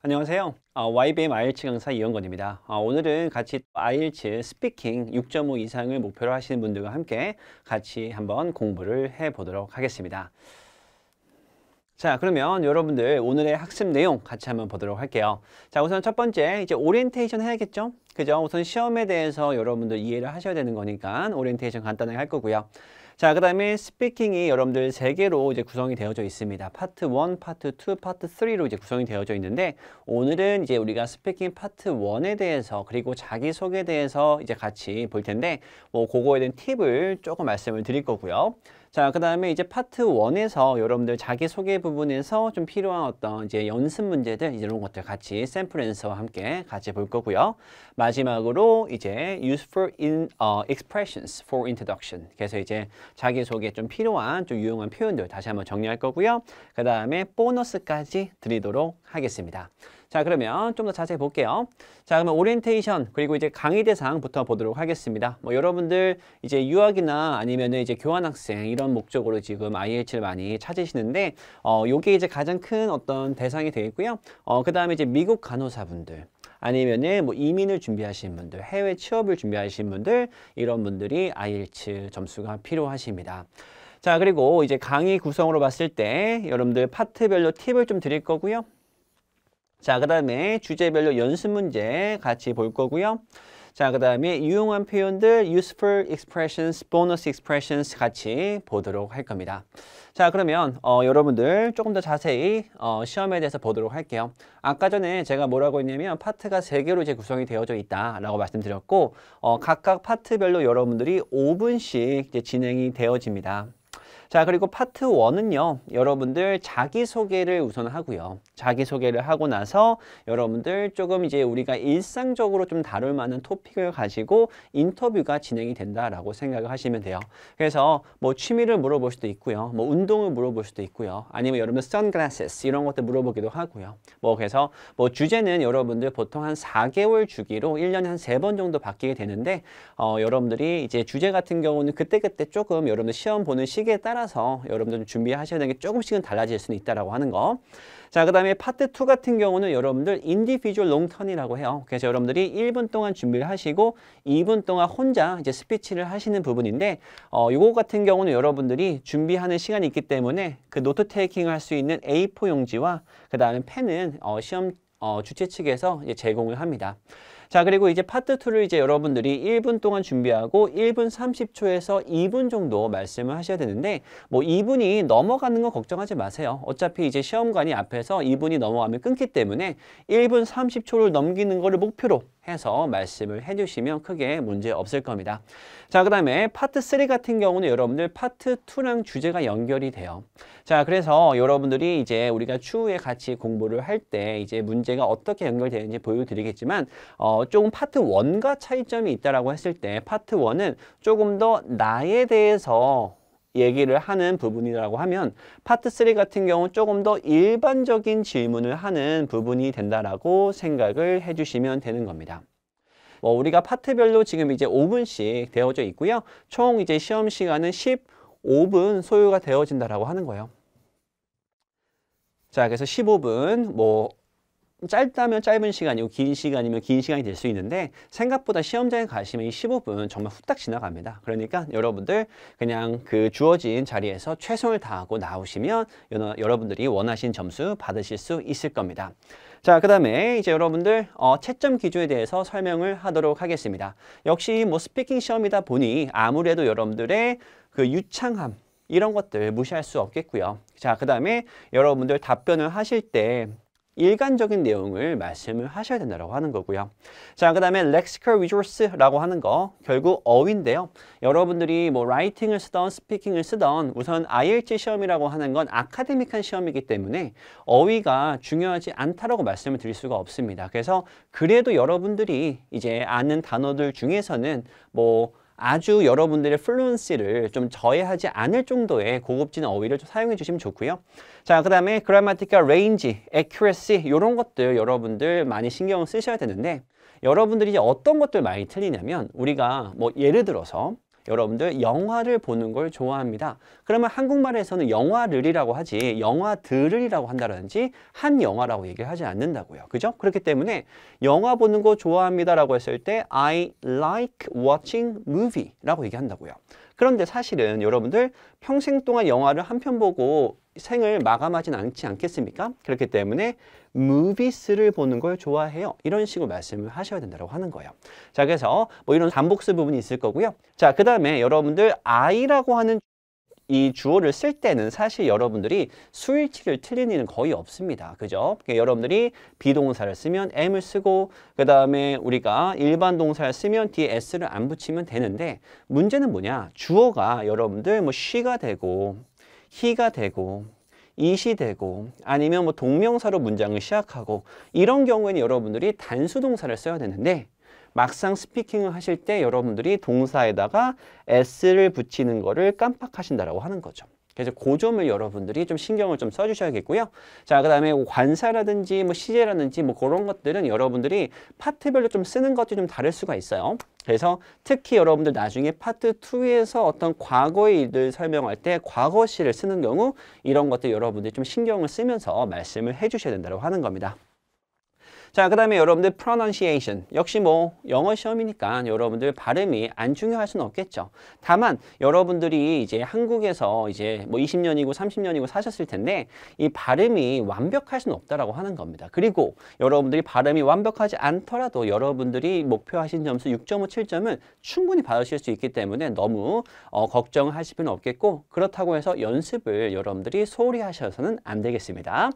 안녕하세요. YBM IELTS 강사 이영건입니다. 오늘은 같이 IELTS 스피킹 6.5 이상을 목표로 하시는 분들과 함께 같이 한번 공부를 해보도록 하겠습니다. 자, 그러면 여러분들 오늘의 학습 내용 같이 한번 보도록 할게요. 자, 우선 첫 번째 이제 오리엔테이션 해야겠죠? 그죠? 우선 시험에 대해서 여러분들 이해를 하셔야 되는 거니까 오리엔테이션 간단하게 할 거고요. 자, 그 다음에 스피킹이 여러분들 3개로 이제 구성이 되어져 있습니다. 파트 1, 파트 2, 파트 3로 이제 구성이 되어져 있는데 오늘은 이제 우리가 스피킹 파트 1에 대해서 그리고 자기소개에 대해서 이제 같이 볼 텐데 뭐 그거에 대한 팁을 조금 말씀을 드릴 거고요. 자, 그 다음에 이제 파트 1에서 여러분들 자기소개 부분에서 좀 필요한 어떤 이제 연습 문제들 이런 것들 같이 샘플 앤서와 함께 같이 볼 거고요. 마지막으로 이제 useful expressions for introduction. 그래서 이제 자기소개에 좀 필요한 좀 유용한 표현들 다시 한번 정리할 거고요. 그 다음에 보너스까지 드리도록 하겠습니다. 자, 그러면 좀 더 자세히 볼게요. 자, 그러면 오리엔테이션 그리고 이제 강의 대상부터 보도록 하겠습니다. 뭐 여러분들 이제 유학이나 아니면 이제 교환학생 이런 목적으로 지금 IELTS를 많이 찾으시는데 요게 이제 가장 큰 어떤 대상이 되겠고요. 그 다음에 이제 미국 간호사분들 아니면은 뭐 이민을 준비하시는 분들, 해외 취업을 준비하시는 분들 이런 분들이 IELTS 점수가 필요하십니다. 자, 그리고 이제 강의 구성으로 봤을 때 여러분들 파트별로 팁을 좀 드릴 거고요. 자, 그 다음에 주제별로 연습 문제 같이 볼 거고요. 자, 그 다음에 유용한 표현들, useful expressions, bonus expressions 같이 보도록 할 겁니다. 자, 그러면 여러분들 조금 더 자세히 시험에 대해서 보도록 할게요. 아까 전에 제가 뭐라고 했냐면 파트가 3개로 이제 구성이 되어져 있다라고 말씀드렸고 각각 파트별로 여러분들이 5분씩 이제 진행이 되어집니다. 자, 그리고 파트 1은요, 여러분들 자기소개를 우선 하고요. 자기소개를 하고 나서 여러분들 조금 이제 우리가 일상적으로 좀 다룰 만한 토픽을 가지고 인터뷰가 진행이 된다라고 생각을 하시면 돼요. 그래서 뭐 취미를 물어볼 수도 있고요. 뭐 운동을 물어볼 수도 있고요. 아니면 여러분들 선글라스 이런 것들 물어보기도 하고요. 뭐 그래서 뭐 주제는 여러분들 보통 한 4개월 주기로 1년에 한 3번 정도 바뀌게 되는데 여러분들이 이제 주제 같은 경우는 그때그때 조금 여러분들 시험 보는 시기에 따라서 여러분들 좀 준비하셔야 되는 게 조금씩은 달라질 수는 있다라고 하는 거. 자, 그 다음에 파트 2 같은 경우는 여러분들 인디비주얼 롱턴이라고 해요. 그래서 여러분들이 1분 동안 준비를 하시고 2분 동안 혼자 이제 스피치를 하시는 부분인데 요거 같은 경우는 여러분들이 준비하는 시간이 있기 때문에 그 노트 테이킹을 할 수 있는 A4 용지와 그 다음에 펜은 시험 주최 측에서 이제 제공을 합니다. 자, 그리고 이제 파트 2를 이제 여러분들이 1분 동안 준비하고 1분 30초에서 2분 정도 말씀을 하셔야 되는데 뭐 2분이 넘어가는 거 걱정하지 마세요. 어차피 이제 시험관이 앞에서 2분이 넘어가면 끊기 때문에 1분 30초를 넘기는 거를 목표로 해서 말씀을 해주시면 크게 문제 없을 겁니다. 자, 그 다음에 파트 3 같은 경우는 여러분들 파트 2랑 주제가 연결이 돼요. 자, 그래서 여러분들이 이제 우리가 추후에 같이 공부를 할 때 이제 문제가 어떻게 연결되는지 보여드리겠지만 조금 파트 1과 차이점이 있다라고 했을 때 파트 1은 조금 더 나에 대해서 얘기를 하는 부분이라고 하면 파트 3 같은 경우는 조금 더 일반적인 질문을 하는 부분이 된다라고 생각을 해주시면 되는 겁니다. 우리가 파트별로 지금 이제 5분씩 되어져 있고요. 총 이제 시험 시간은 15분 소요가 되어진다라고 하는 거예요. 자, 그래서 15분 뭐 짧다면 짧은 시간이고 긴 시간이면 긴 시간이 될 수 있는데 생각보다 시험장에 가시면 이 15분 정말 후딱 지나갑니다. 그러니까 여러분들 그냥 그 주어진 자리에서 최선을 다하고 나오시면 여러분들이 원하신 점수 받으실 수 있을 겁니다. 자, 그 다음에 이제 여러분들 채점 기준에 대해서 설명을 하도록 하겠습니다. 역시 뭐 스피킹 시험이다 보니 아무래도 여러분들의 그 유창함 이런 것들 무시할 수 없겠고요. 자, 그 다음에 여러분들 답변을 하실 때 일관적인 내용을 말씀을 하셔야 된다고 하는 거고요. 자, 그 다음에 lexical resource라고 하는 거 결국 어휘인데요. 여러분들이 뭐 라이팅을 쓰던 스피킹을 쓰던 우선 IELTS 시험이라고 하는 건 아카데믹한 시험이기 때문에 어휘가 중요하지 않다라고 말씀을 드릴 수가 없습니다. 그래서 그래도 여러분들이 이제 아는 단어들 중에서는 뭐 아주 여러분들의 플루언시를 좀 저해하지 않을 정도의 고급진 어휘를 좀 사용해 주시면 좋고요. 자, 그 다음에 grammatical range, accuracy 이런 것들 여러분들 많이 신경을 쓰셔야 되는데 여러분들이 이제 어떤 것들 많이 틀리냐면 우리가 뭐 예를 들어서 여러분들 영화를 보는 걸 좋아합니다. 그러면 한국말에서는 영화를이라고 하지 영화들이라고 한다든지 한 영화라고 얘기를 하지 않는다고요. 그죠? 그렇기 때문에 영화 보는 거 좋아합니다라고 했을 때 I like watching movie라고 얘기한다고요. 그런데 사실은 여러분들 평생 동안 영화를 한 편 보고 생을 마감하진 않지 않겠습니까? 그렇기 때문에 movies를 보는 걸 좋아해요. 이런 식으로 말씀을 하셔야 된다고 하는 거예요. 자, 그래서 뭐 이런 반복스 부분이 있을 거고요. 자, 그 다음에 여러분들 I라고 하는 이 주어를 쓸 때는 사실 여러분들이 수일치를 틀린 일은 거의 없습니다. 그죠? 그러니까 여러분들이 비동사를 쓰면 am을 쓰고 그 다음에 우리가 일반 동사를 쓰면 뒤에 s를 안 붙이면 되는데 문제는 뭐냐? 주어가 여러분들 뭐 she가 되고 he가 되고 it이 되고 아니면 뭐 동명사로 문장을 시작하고 이런 경우에는 여러분들이 단수 동사를 써야 되는데 막상 스피킹을 하실 때 여러분들이 동사에다가 s를 붙이는 거를 깜빡하신다라고 하는 거죠. 그래서 그 점을 여러분들이 좀 신경을 좀 써주셔야겠고요. 자, 그 다음에 관사라든지 뭐 시제라든지 뭐 그런 것들은 여러분들이 파트별로 좀 쓰는 것도 좀 다를 수가 있어요. 그래서 특히 여러분들 나중에 파트 2에서 어떤 과거의 일을 설명할 때 과거시를 쓰는 경우 이런 것들 여러분들이 좀 신경을 쓰면서 말씀을 해주셔야 된다고 하는 겁니다. 자, 그 다음에 여러분들 pronunciation. 역시 뭐 영어 시험이니까 여러분들 발음이 안 중요할 수는 없겠죠. 다만 여러분들이 이제 한국에서 이제 뭐 20년이고 30년이고 사셨을 텐데 이 발음이 완벽할 수는 없다라고 하는 겁니다. 그리고 여러분들이 발음이 완벽하지 않더라도 여러분들이 목표하신 점수 6.5, 7점은 충분히 받으실 수 있기 때문에 너무 걱정하실 필요는 없겠고 그렇다고 해서 연습을 여러분들이 소홀히 하셔서는 안 되겠습니다.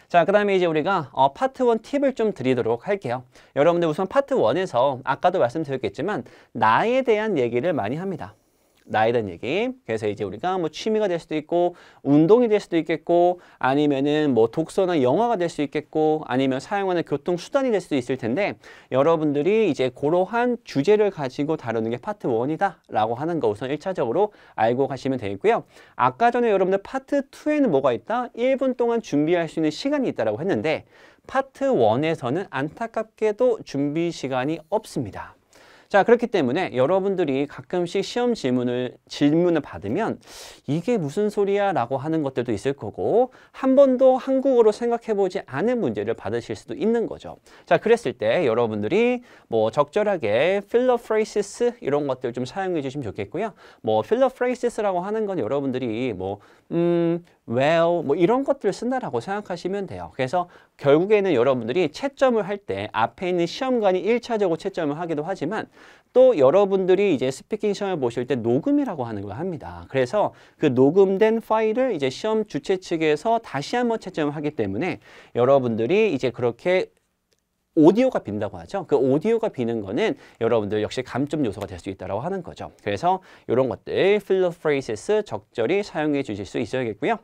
자, 그 다음에 이제 우리가 파트 1 팁을 좀 드리도록 할게요. 여러분들 우선 파트 1에서 아까도 말씀드렸겠지만 나에 대한 얘기를 많이 합니다. 나에 대한 얘기. 그래서 이제 우리가 뭐 취미가 될 수도 있고 운동이 될 수도 있겠고 아니면은 뭐 독서나 영화가 될 수 있겠고 아니면 사용하는 교통수단이 될 수도 있을 텐데 여러분들이 이제 그러한 주제를 가지고 다루는 게 파트 1이다 라고 하는 거 우선 1차적으로 알고 가시면 되겠고요. 아까 전에 여러분들 파트 2에는 뭐가 있다? 1분 동안 준비할 수 있는 시간이 있다라고 했는데 파트 1에서는 안타깝게도 준비 시간이 없습니다. 자, 그렇기 때문에 여러분들이 가끔씩 시험 질문을 받으면 이게 무슨 소리야 라고 하는 것들도 있을 거고 한 번도 한국어로 생각해보지 않은 문제를 받으실 수도 있는 거죠. 자, 그랬을 때 여러분들이 뭐 적절하게 filler phrases 이런 것들 좀 사용해 주시면 좋겠고요. 뭐 filler phrases라고 하는 건 여러분들이 뭐 well 뭐 이런 것들을 쓴다라고 생각하시면 돼요. 그래서 결국에는 여러분들이 채점을 할 때 앞에 있는 시험관이 1차적으로 채점을 하기도 하지만 또 여러분들이 이제 스피킹 시험을 보실 때 녹음이라고 하는 걸 합니다. 그래서 그 녹음된 파일을 이제 시험 주최 측에서 다시 한번 채점을 하기 때문에 여러분들이 이제 그렇게 오디오가 빈다고 하죠. 그 오디오가 비는 거는 여러분들 역시 감점 요소가 될 수 있다고 하는 거죠. 그래서 이런 것들 filler phrases 적절히 사용해 주실 수 있어야겠고요.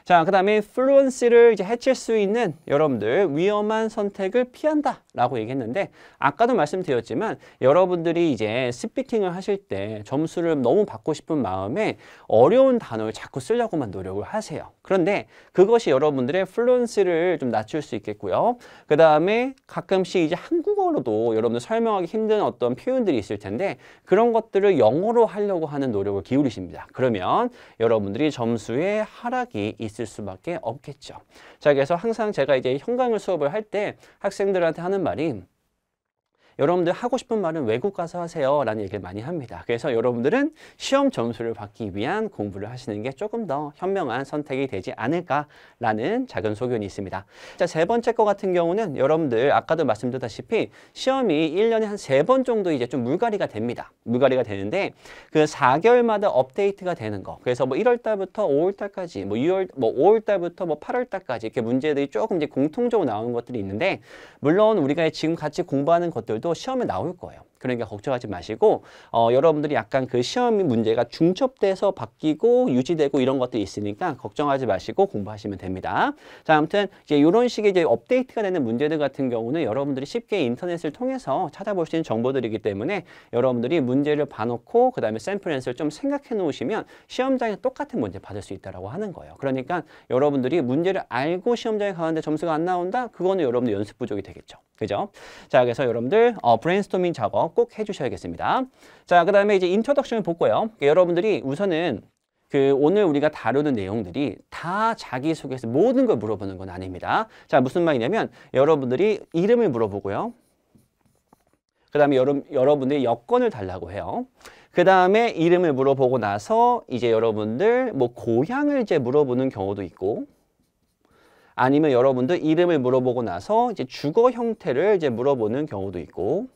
자, 그 다음에 fluency를 이제 해칠 수 있는 여러분들 위험한 선택을 피한다 라고 얘기했는데 아까도 말씀드렸지만 여러분들이 이제 스피킹을 하실 때 점수를 너무 받고 싶은 마음에 어려운 단어를 자꾸 쓰려고만 노력을 하세요. 그런데 그것이 여러분들의 fluency를 좀 낮출 수 있겠고요. 그 다음에 가끔씩 이제 한국어로도 여러분들 설명하기 힘든 어떤 표현들이 있을 텐데 그런 것들을 영어로 하려고 하는 노력을 기울이십니다. 그러면 여러분들이 점수에 하락이 있을 수밖에 없겠죠. 자, 그래서 항상 제가 이제 형광을 수업을 할 때 학생들한테 하는 말이 여러분들 하고 싶은 말은 외국 가서 하세요 라는 얘기를 많이 합니다. 그래서 여러분들은 시험 점수를 받기 위한 공부를 하시는 게 조금 더 현명한 선택이 되지 않을까라는 작은 소견이 있습니다. 자, 세 번째 거 같은 경우는 여러분들 아까도 말씀드렸다시피 시험이 1년에 한 3번 정도 이제 좀 물갈이가 됩니다. 물갈이가 되는데 그 4개월마다 업데이트가 되는 거. 그래서 뭐 1월 달부터 5월 달까지 뭐 5월 달부터 뭐 8월 달까지 이렇게 문제들이 조금 이제 공통적으로 나오는 것들이 있는데 물론 우리가 지금 같이 공부하는 것들도 시험에 나올 거예요. 그러니까 걱정하지 마시고 여러분들이 약간 그 시험이 문제가 중첩돼서 바뀌고 유지되고 이런 것들이 있으니까 걱정하지 마시고 공부하시면 됩니다. 자, 아무튼 이제 이런 식의 이제 업데이트가 되는 문제들 같은 경우는 여러분들이 쉽게 인터넷을 통해서 찾아볼 수 있는 정보들이기 때문에 여러분들이 문제를 봐놓고 그 다음에 샘플 앤서를 좀 생각해 놓으시면 시험장에 똑같은 문제 받을 수 있다고 하는 거예요. 그러니까 여러분들이 문제를 알고 시험장에 가는데 점수가 안 나온다? 그거는 여러분들 연습 부족이 되겠죠. 그죠? 자, 그래서 여러분들 브레인스토밍 작업 꼭 해주셔야겠습니다. 자, 그 다음에 이제 인트로덕션을 볼거예요. 여러분들이 우선은 오늘 우리가 다루는 내용들이 다 자기소개서 모든 걸 물어보는 건 아닙니다. 자, 무슨 말이냐면 여러분들이 이름을 물어보고요. 그 다음에 여러분들이 여권을 달라고 해요. 그 다음에 이름을 물어보고 나서 이제 여러분들 뭐 고향을 이제 물어보는 경우도 있고, 아니면 여러분들 이름을 물어보고 나서 이제 주거 형태를 이제 물어보는 경우도 있고,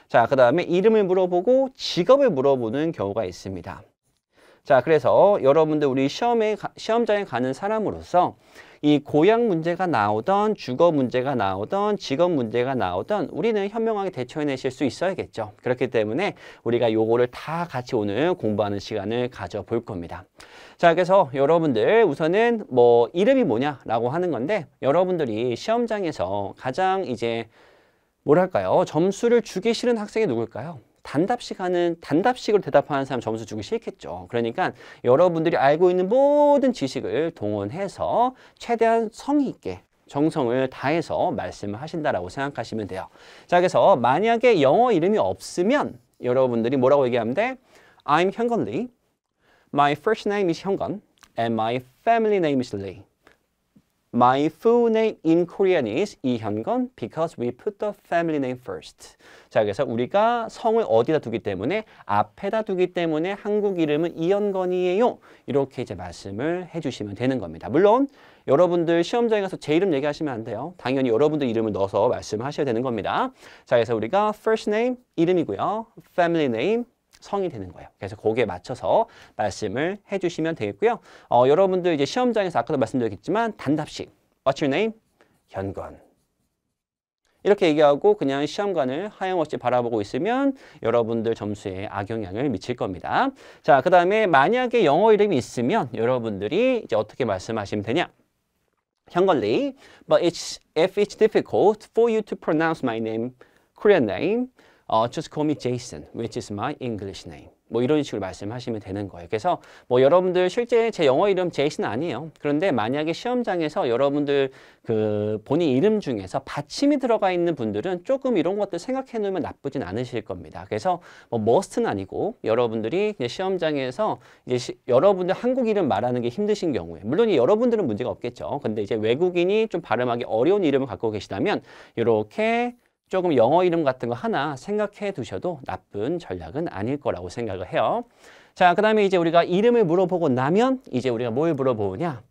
자, 그 다음에 이름을 물어보고 직업을 물어보는 경우가 있습니다. 자, 그래서 여러분들 우리 시험장에 가는 사람으로서 이 고향 문제가 나오던 주거 문제가 나오던 직업 문제가 나오던 우리는 현명하게 대처해내실 수 있어야겠죠. 그렇기 때문에 우리가 요거를 다 같이 오늘 공부하는 시간을 가져볼 겁니다. 자, 그래서 여러분들 우선은 뭐 이름이 뭐냐라고 하는 건데, 여러분들이 시험장에서 가장 이제 뭐랄까요? 점수를 주기 싫은 학생이 누굴까요? 단답식으로 대답하는 사람 점수 주기 싫겠죠. 그러니까 여러분들이 알고 있는 모든 지식을 동원해서 최대한 성의 있게 정성을 다해서 말씀을 하신다라고 생각하시면 돼요. 자, 그래서 만약에 영어 이름이 없으면 여러분들이 뭐라고 얘기하면 돼? I'm 현건 Lee. My first name is 현건 and my family name is Lee. My full name in Korean is 이현건 because we put the family name first. 자, 그래서 우리가 성을 어디다 두기 때문에 앞에다 두기 때문에 한국 이름은 이현건이에요. 이렇게 이제 말씀을 해주시면 되는 겁니다. 물론 여러분들 시험장에 가서 제 이름 얘기하시면 안 돼요. 당연히 여러분들 이름을 넣어서 말씀하셔야 되는 겁니다. 자, 그래서 우리가 first name 이름이고요. family name 성이 되는 거예요. 그래서 거기에 맞춰서 말씀을 해주시면 되겠고요. 여러분들 이제 시험장에서 아까도 말씀드렸겠지만 단답식 What's your name? 현건. 이렇게 얘기하고 그냥 시험관을 하염없이 바라보고 있으면 여러분들 점수에 악영향을 미칠 겁니다. 자, 그 다음에 만약에 영어 이름이 있으면 여러분들이 이제 어떻게 말씀하시면 되냐? 현건 Lee, but if it's difficult for you to pronounce my name, Korean name, just call me Jason, which is my English name. 뭐 이런 식으로 말씀하시면 되는 거예요. 그래서 뭐 여러분들 실제 제 영어 이름 제이슨 아니에요. 그런데 만약에 시험장에서 여러분들 본인 이름 중에서 받침이 들어가 있는 분들은 조금 이런 것들 생각해 놓으면 나쁘진 않으실 겁니다. 그래서 뭐 must는 아니고 여러분들이 시험장에서 이제 여러분들 한국 이름 말하는 게 힘드신 경우에, 물론 여러분들은 문제가 없겠죠. 근데 이제 외국인이 좀 발음하기 어려운 이름을 갖고 계시다면 이렇게 조금 영어 이름 같은 거 하나 생각해 두셔도 나쁜 전략은 아닐 거라고 생각을 해요. 자, 그 다음에 이제 우리가 이름을 물어보고 나면 이제 우리가 뭘 물어보냐?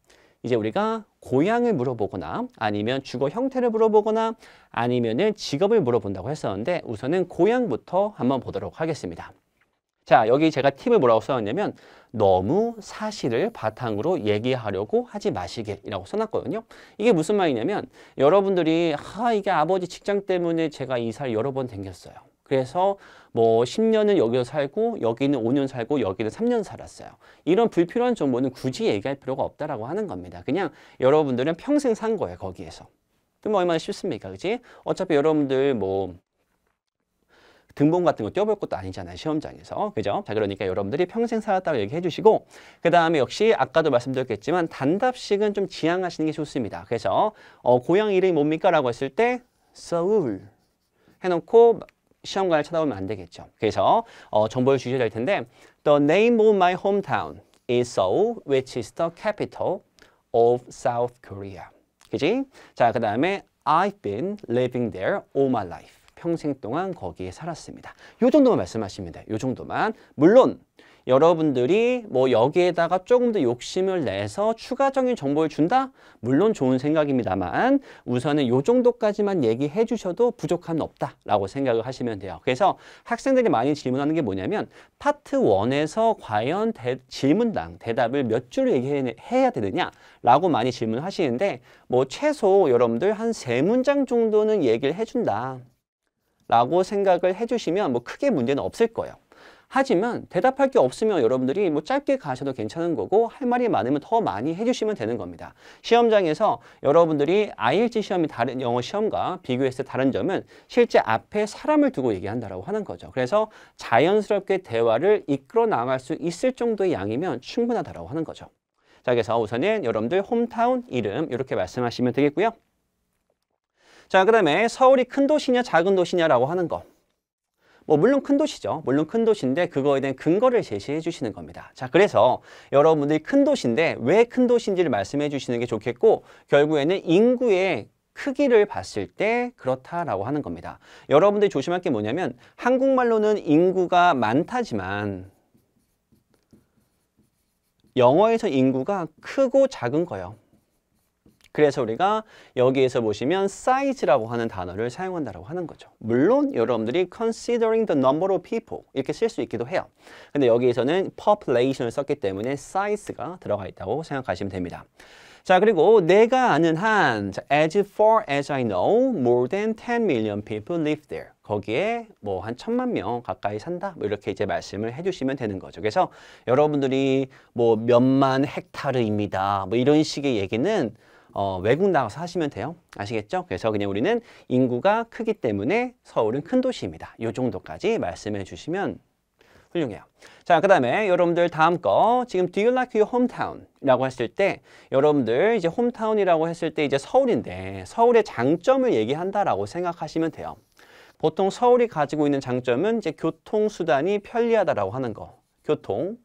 이제 우리가 고향을 물어보거나 아니면 주거 형태를 물어보거나 아니면은 직업을 물어본다고 했었는데 우선은 고향부터 한번 보도록 하겠습니다. 자, 여기 제가 팁을 뭐라고 써놨냐면 너무 사실을 바탕으로 얘기하려고 하지 마시게라고 써놨거든요. 이게 무슨 말이냐면 여러분들이 이게 아버지 직장 때문에 제가 이사를 여러 번 다녔어요. 그래서 뭐 10년은 여기서 살고 여기는 5년 살고 여기는 3년 살았어요. 이런 불필요한 정보는 굳이 얘기할 필요가 없다라고 하는 겁니다. 그냥 여러분들은 평생 산 거예요, 거기에서. 그럼 얼마나 쉽습니까? 그치? 어차피 여러분들 뭐 등본 같은 거 떼어볼 것도 아니잖아요, 시험장에서. 그죠? 자, 그러니까 여러분들이 평생 살았다고 얘기해 주시고, 그 다음에 역시 아까도 말씀드렸겠지만 단답식은 좀 지양하시는 게 좋습니다. 그래서 고향 이름이 뭡니까? 라고 했을 때 서울 해놓고 시험관을 쳐다보면 안 되겠죠. 그래서 정보를 주셔야 될 텐데 The name of my hometown is Seoul, which is the capital of South Korea. 그지? 자, 그 다음에 I've been living there all my life. 평생 동안 거기에 살았습니다. 요 정도만 말씀하시면 돼요. 요 정도만. 물론 여러분들이 뭐 여기에다가 조금 더 욕심을 내서 추가적인 정보를 준다? 물론 좋은 생각입니다만 우선은 요 정도까지만 얘기해 주셔도 부족함은 없다라고 생각을 하시면 돼요. 그래서 학생들이 많이 질문하는 게 뭐냐면 파트 1에서 과연 질문당 대답을 몇 줄을 얘기해야 되느냐라고 많이 질문하시는데 뭐 최소 여러분들 한 3문장 정도는 얘기를 해준다 라고 생각을 해주시면 뭐 크게 문제는 없을 거예요. 하지만 대답할 게 없으면 여러분들이 뭐 짧게 가셔도 괜찮은 거고 할 말이 많으면 더 많이 해주시면 되는 겁니다. 시험장에서 여러분들이 IELTS 시험이 다른 영어 시험과 비교했을 때 다른 점은 실제 앞에 사람을 두고 얘기한다라고 하는 거죠. 그래서 자연스럽게 대화를 이끌어 나갈 수 있을 정도의 양이면 충분하다라고 하는 거죠. 자, 그래서 우선은 여러분들 홈타운 이름 이렇게 말씀하시면 되겠고요. 자, 그다음에 서울이 큰 도시냐 작은 도시냐라고 하는 거. 뭐 물론 큰 도시죠. 물론 큰 도시인데 그거에 대한 근거를 제시해 주시는 겁니다. 자, 그래서 여러분들이 큰 도시인데 왜 큰 도시인지를 말씀해 주시는 게 좋겠고 결국에는 인구의 크기를 봤을 때 그렇다라고 하는 겁니다. 여러분들이 조심할 게 뭐냐면 한국말로는 인구가 많다지만 영어에서 인구가 크고 작은 거예요. 그래서 우리가 여기에서 보시면 size라고 하는 단어를 사용한다고 하는 거죠. 물론 여러분들이 considering the number of people 이렇게 쓸 수 있기도 해요. 근데 여기에서는 population을 썼기 때문에 size가 들어가 있다고 생각하시면 됩니다. 자, 그리고 내가 아는 한 as far as I know, more than 10 million people live there. 거기에 뭐 한 1000만 명 가까이 산다. 뭐 이렇게 이제 말씀을 해주시면 되는 거죠. 그래서 여러분들이 뭐 몇만 헥타르입니다. 뭐 이런 식의 얘기는 외국 나가서 하시면 돼요. 아시겠죠? 그래서 그냥 우리는 인구가 크기 때문에 서울은 큰 도시입니다. 이 정도까지 말씀해 주시면 훌륭해요. 자, 그 다음에 여러분들 다음 거 지금 Do you like your hometown? 라고 했을 때 여러분들 이제 홈타운이라고 했을 때 이제 서울인데 서울의 장점을 얘기한다라고 생각하시면 돼요. 보통 서울이 가지고 있는 장점은 이제 교통수단이 편리하다라고 하는 거. 교통.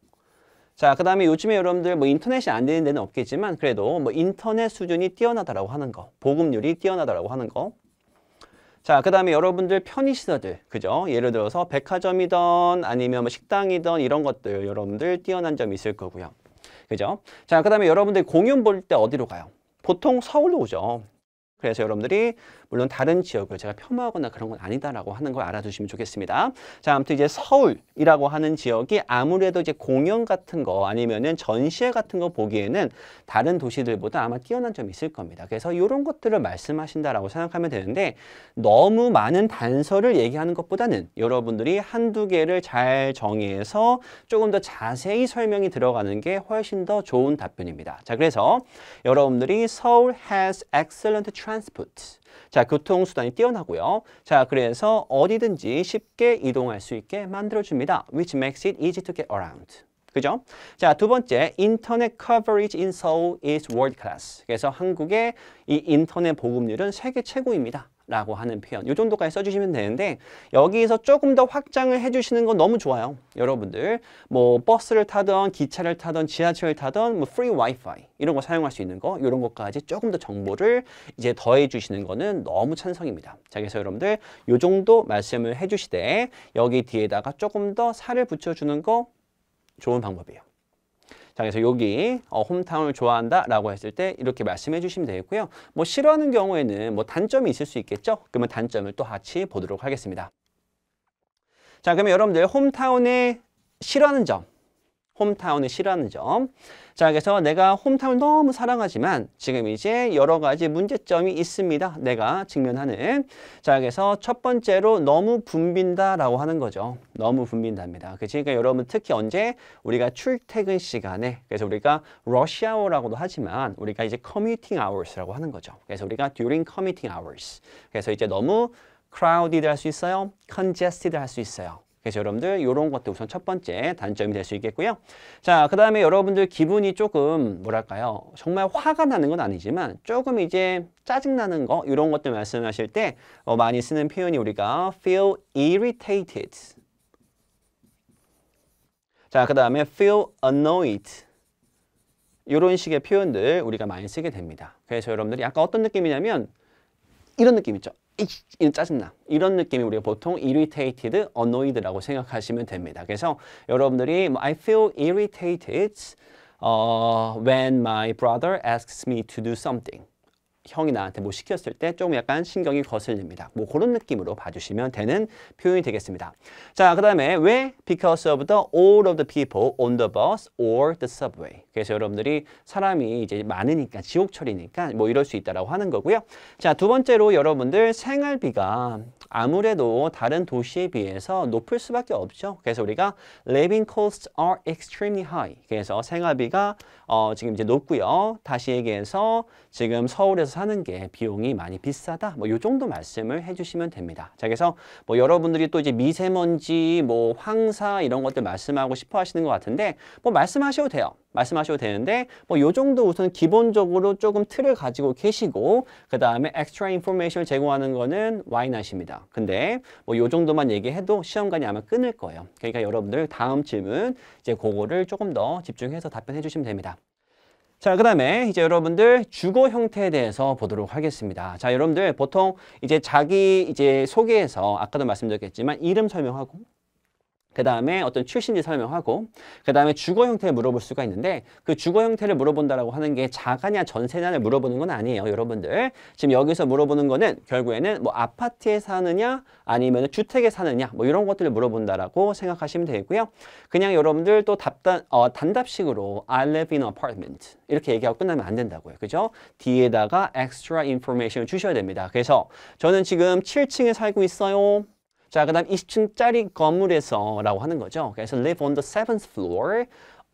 자, 그 다음에 요즘에 여러분들 뭐 인터넷이 안 되는 데는 없겠지만 그래도 뭐 인터넷 수준이 뛰어나다라고 하는 거. 보급률이 뛰어나다라고 하는 거. 자, 그 다음에 여러분들 편의시설들, 그죠? 예를 들어서 백화점이든 아니면 뭐 식당이든 이런 것들 여러분들 뛰어난 점이 있을 거고요. 그죠? 자, 그 다음에 여러분들 공연 볼 때 어디로 가요? 보통 서울로 오죠. 그래서 여러분들이 물론 다른 지역을 제가 폄하하거나 그런 건 아니다라고 하는 걸 알아두시면 좋겠습니다. 자, 아무튼 이제 서울이라고 하는 지역이 아무래도 이제 공연 같은 거 아니면은 전시회 같은 거 보기에는 다른 도시들보다 아마 뛰어난 점이 있을 겁니다. 그래서 이런 것들을 말씀하신다라고 생각하면 되는데 너무 많은 단서를 얘기하는 것보다는 여러분들이 한두 개를 잘 정해서 조금 더 자세히 설명이 들어가는 게 훨씬 더 좋은 답변입니다. 자, 그래서 여러분들이 서울 has excellent transport. 자, 교통수단이 뛰어나고요. 자, 그래서 어디든지 쉽게 이동할 수 있게 만들어줍니다. Which makes it easy to get around. 그죠? 자, 두 번째, 인터넷 coverage in Seoul is world class. 그래서 한국의 이 인터넷 보급률은 세계 최고입니다. 라고 하는 표현. 이 정도까지 써주시면 되는데 여기에서 조금 더 확장을 해주시는 건 너무 좋아요. 여러분들 뭐 버스를 타던 기차를 타던 지하철을 타던 뭐 free wifi 이런 거 사용할 수 있는 거 이런 것까지 조금 더 정보를 이제 더해 주시는 거는 너무 찬성입니다. 자, 그래서 여러분들 이 정도 말씀을 해주시되 여기 뒤에다가 조금 더 살을 붙여주는 거 좋은 방법이에요. 자, 그래서 여기 홈타운을 좋아한다 라고 했을 때 이렇게 말씀해 주시면 되겠고요. 뭐 싫어하는 경우에는 뭐 단점이 있을 수 있겠죠? 그러면 단점을 또 같이 보도록 하겠습니다. 자, 그러면 여러분들 홈타운에 싫어하는 점. 홈타운을 싫어하는 점. 자, 그래서 내가 홈타운을 너무 사랑하지만 지금 이제 여러 가지 문제점이 있습니다. 내가 직면하는. 자, 그래서 첫 번째로 너무 붐빈다라고 하는 거죠. 너무 붐빈답니다. 그러니까 여러분 특히 언제 우리가 출퇴근 시간에 그래서 우리가 rush hour라고도 하지만 우리가 이제 commuting hours라고 하는 거죠. 그래서 우리가 during commuting hours. 그래서 이제 너무 crowded 할 수 있어요. congested 할 수 있어요. 그래서 여러분들 이런 것도 우선 첫 번째 단점이 될 수 있겠고요. 자, 그 다음에 여러분들 기분이 조금 뭐랄까요? 정말 화가 나는 건 아니지만 조금 이제 짜증나는 거 이런 것들 말씀하실 때 많이 쓰는 표현이 우리가 feel irritated. 자, 그 다음에 feel annoyed. 이런 식의 표현들 우리가 많이 쓰게 됩니다. 그래서 여러분들이 약간 어떤 느낌이냐면 이런 느낌 있죠. 이런 짜증나. 이런 느낌이 우리가 보통 irritated, annoyed라고 생각하시면 됩니다. 그래서 여러분들이 I feel irritated when my brother asks me to do something. 형이 나한테 뭐 시켰을 때 좀 약간 신경이 거슬립니다. 뭐 그런 느낌으로 봐주시면 되는 표현이 되겠습니다. 자, 그 다음에 왜? Because of the all of the people on the bus or the subway. 그래서 여러분들이 사람이 이제 많으니까 지옥철이니까 뭐 이럴 수 있다라고 하는 거고요. 자, 두 번째로 여러분들 생활비가 아무래도 다른 도시에 비해서 높을 수밖에 없죠. 그래서 우리가 living costs are extremely high. 그래서 생활비가 지금 이제 높고요. 다시 얘기해서 지금 서울에서 사는 게 비용이 많이 비싸다. 뭐 이 정도 말씀을 해주시면 됩니다. 자, 그래서 뭐 여러분들이 또 이제 미세먼지, 뭐 황사 이런 것들 말씀하고 싶어 하시는 것 같은데 뭐 말씀하셔도 돼요. 말씀하셔도 되는데 뭐 요 정도 우선 기본적으로 조금 틀을 가지고 계시고 그 다음에 extra information을 제공하는 거는 why not입니다. 근데 뭐 요 정도만 얘기해도 시험관이 아마 끊을 거예요. 그러니까 여러분들 다음 질문 이제 그거를 조금 더 집중해서 답변해 주시면 됩니다. 자, 그 다음에 이제 여러분들 주거 형태에 대해서 보도록 하겠습니다. 자, 여러분들 보통 이제 자기 이제 소개에서 아까도 말씀드렸겠지만 이름 설명하고 그 다음에 어떤 출신지 설명하고 그 다음에 주거 형태를 물어볼 수가 있는데 그 주거 형태를 물어본다라고 하는 게 자가냐 전세냐를 물어보는 건 아니에요. 여러분들 지금 여기서 물어보는 거는 결국에는 뭐 아파트에 사느냐 아니면 주택에 사느냐 뭐 이런 것들을 물어본다라고 생각하시면 되고요. 그냥 여러분들 또 단답식으로 I live in an apartment 이렇게 얘기하고 끝나면 안 된다고요. 그죠? 뒤에다가 extra information을 주셔야 됩니다. 그래서 저는 지금 7층에 살고 있어요. 자, 그 다음 20층짜리 건물에서 라고 하는 거죠. 그래서 live on the 7th floor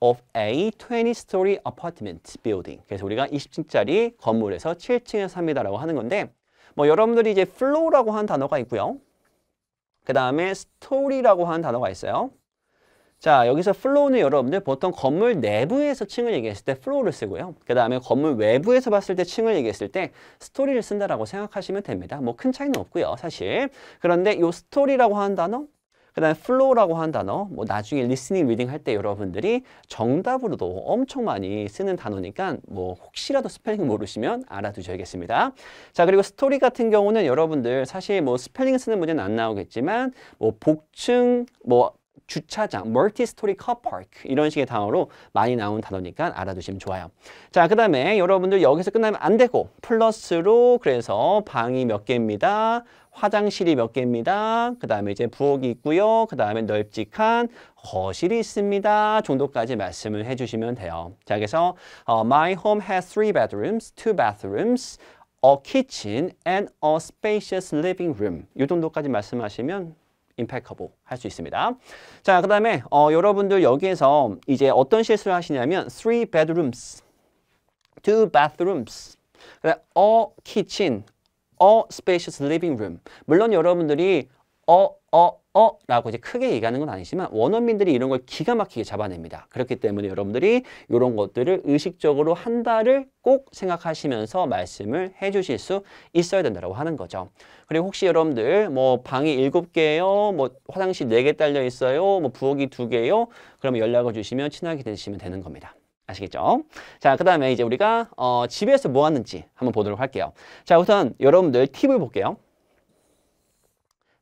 of a 20-story apartment building. 그래서 우리가 20층짜리 건물에서 7층에 삽니다라고 하는 건데 뭐 여러분들이 이제 flow라고 하는 단어가 있고요. 그 다음에 story라고 하는 단어가 있어요. 자, 여기서 flow는 여러분들 보통 건물 내부에서 층을 얘기했을 때 flow를 쓰고요. 그 다음에 건물 외부에서 봤을 때 층을 얘기했을 때 story를 쓴다라고 생각하시면 됩니다. 뭐 큰 차이는 없고요, 사실. 그런데 이 story라고 하는 단어, 그 다음에 flow라고 하는 단어, 뭐 나중에 listening, reading 할 때 여러분들이 정답으로도 엄청 많이 쓰는 단어니까 뭐 혹시라도 스펠링 모르시면 알아두셔야겠습니다. 자, 그리고 story 같은 경우는 여러분들 사실 뭐 스펠링 쓰는 문제는 안 나오겠지만 뭐 복층, 뭐 주차장, 멀티스토리 카파크 이런 식의 단어로 많이 나온 단어니까 알아두시면 좋아요. 자, 그 다음에 여러분들 여기서 끝나면 안 되고 플러스로 그래서 방이 몇 개입니다. 화장실이 몇 개입니다. 그 다음에 이제 부엌이 있고요. 그 다음에 널찍한 거실이 있습니다. 정도까지 말씀을 해주시면 돼요. 자, 그래서 My home has 3 bedrooms, 2 bathrooms, a kitchen and a spacious living room. 이 정도까지 말씀하시면 impeccable 할 수 있습니다. 자, 그 다음에 여러분들 여기에서 이제 어떤 실수를 하시냐면 3 bedrooms, 2 bathrooms, a kitchen, a spacious living room. 물론 여러분들이 라고 이제 크게 얘기하는 건 아니지만 원어민들이 이런 걸 기가 막히게 잡아냅니다. 그렇기 때문에 여러분들이 이런 것들을 의식적으로 한다를 꼭 생각하시면서 말씀을 해주실 수 있어야 된다고 하는 거죠. 그리고 혹시 여러분들 뭐 방이 7개요, 뭐 화장실 4개 딸려 있어요, 뭐 부엌이 2개요. 그러면 연락을 주시면 친하게 되시면 되는 겁니다. 아시겠죠? 자, 그 다음에 이제 우리가 집에서 뭐 하는지 한번 보도록 할게요. 자, 우선 여러분들 팁을 볼게요.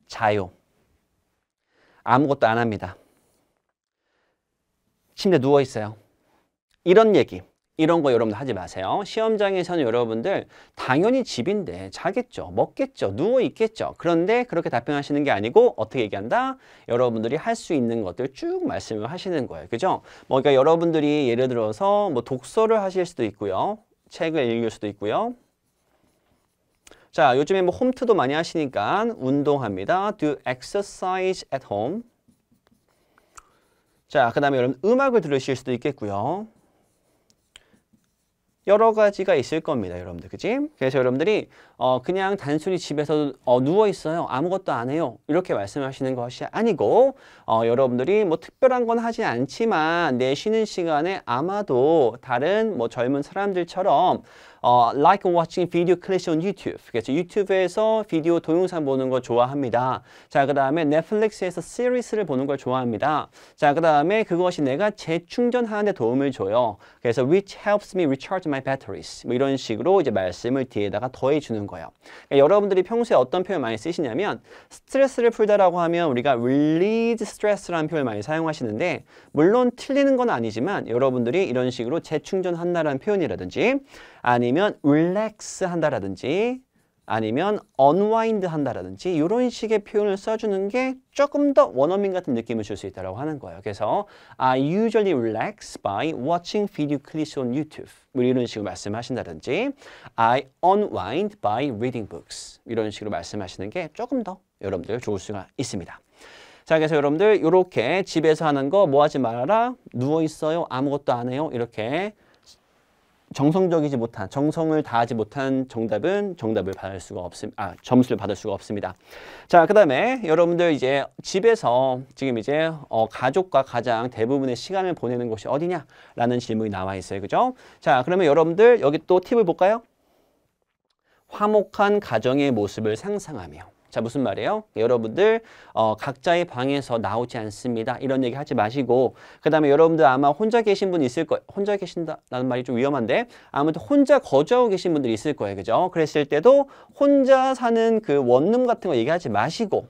자요. 아무것도 안 합니다. 침대에 누워 있어요. 이런 얘기, 이런 거 여러분들 하지 마세요. 시험장에서는 여러분들 당연히 집인데 자겠죠, 먹겠죠, 누워 있겠죠. 그런데 그렇게 답변하시는 게 아니고 어떻게 얘기한다? 여러분들이 할 수 있는 것들 쭉 말씀을 하시는 거예요. 그죠? 뭐 그러니까 여러분들이 예를 들어서 뭐 독서를 하실 수도 있고요. 책을 읽을 수도 있고요. 자, 요즘에 뭐 홈트도 많이 하시니까 운동합니다. Do exercise at home. 자, 그 다음에 여러분 음악을 들으실 수도 있겠고요. 여러 가지가 있을 겁니다, 여러분들. 그치? 그래서 여러분들이 그냥 단순히 집에서 누워 있어요. 아무것도 안 해요. 이렇게 말씀하시는 것이 아니고 여러분들이 뭐 특별한 건 하지 않지만 내 쉬는 시간에 아마도 다른 뭐 젊은 사람들처럼 like watching video clips on YouTube. 그래서 유튜브에서 비디오 동영상 보는 거 좋아합니다. 자, 그 다음에 넷플릭스에서 시리즈를 보는 걸 좋아합니다. 자, 그 다음에 그것이 내가 재충전하는 데 도움을 줘요. 그래서 which helps me recharge my batteries. 뭐 이런 식으로 이제 말씀을 뒤에다가 더해 주는 거예요. 그러니까 여러분들이 평소에 어떤 표현 많이 쓰시냐면 스트레스를 풀다라고 하면 우리가 release stress라는 표현을 많이 사용하시는데 물론 틀리는 건 아니지만 여러분들이 이런 식으로 재충전한다라는 표현이라든지 아니면 relax 한다라든지 아니면 unwind 한다라든지 이런 식의 표현을 써주는 게 조금 더 원어민 같은 느낌을 줄 수 있다고 하는 거예요. 그래서 I usually relax by watching video clips on YouTube. 뭐 이런 식으로 말씀하신다든지 I unwind by reading books. 이런 식으로 말씀하시는 게 조금 더 여러분들 좋을 수가 있습니다. 자, 그래서 여러분들 이렇게 집에서 하는 거 뭐 하지 말아라. 누워 있어요. 아무것도 안 해요. 이렇게 정성적이지 못한, 정성을 다하지 못한 정답은 정답을 받을 수가 없습니다. 점수를 받을 수가 없습니다. 자, 그 다음에 여러분들 이제 집에서 지금 이제 가족과 가장 대부분의 시간을 보내는 곳이 어디냐? 라는 질문이 나와 있어요. 그죠? 자, 그러면 여러분들 여기 또 팁을 볼까요? 화목한 가정의 모습을 상상하며. 자, 무슨 말이에요? 여러분들 각자의 방에서 나오지 않습니다. 이런 얘기 하지 마시고 그 다음에 여러분들 아마 혼자 계신 분 있을 거예요. 혼자 계신다는 말이 좀 위험한데 아무튼 혼자 거주하고 계신 분들이 있을 거예요. 그죠? 그랬을 때도 혼자 사는 그 원룸 같은 거 얘기하지 마시고